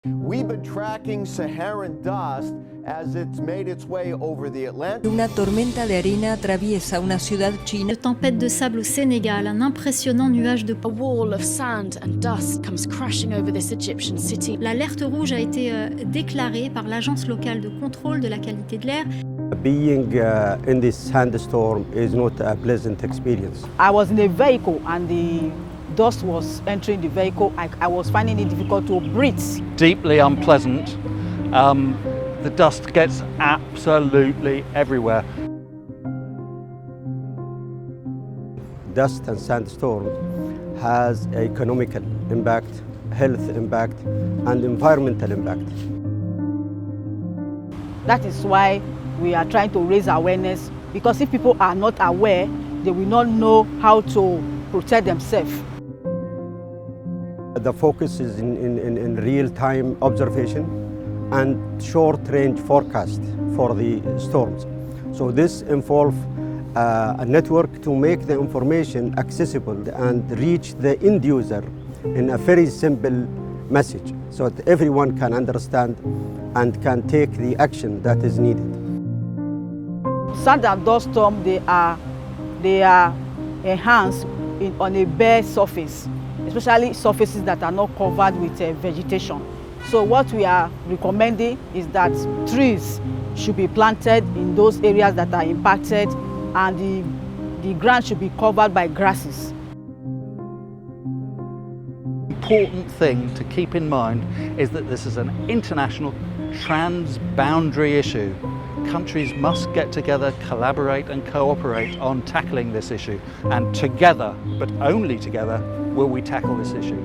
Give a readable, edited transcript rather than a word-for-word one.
We've been tracking Saharan dust as it's made its way over the Atlantic. Una tormenta de arena atraviesa una ciudad china. Une tempête de sable au Sénégal, un impressionnant nuage de A wall of sand and dust comes crashing over this Egyptian city. L'alerte rouge a été déclarée par l'agence locale de contrôle de la qualité de l'air. Being in this sandstorm is not a pleasant experience. I was in a vehicle and the dust was entering the vehicle. I was finding it difficult to breathe. Deeply unpleasant. The dust gets absolutely everywhere. Dust and sandstorm has economical impact, health impact, and environmental impact. That is why we are trying to raise awareness, because if people are not aware, they will not know how to protect themselves. The focus is in real-time observation and short-range forecast for the storms. So this involves a network to make the information accessible and reach the end user in a very simple message so that everyone can understand and can take the action that is needed. Sand and dust storm, they are enhanced on a bare surface, especially surfaces that are not covered with vegetation. So what we are recommending is that trees should be planted in those areas that are impacted, and the ground should be covered by grasses. Important thing to keep in mind is that this is an international transboundary issue. Countries must get together, collaborate and cooperate on tackling this issue, and together, but only together, will we tackle this issue.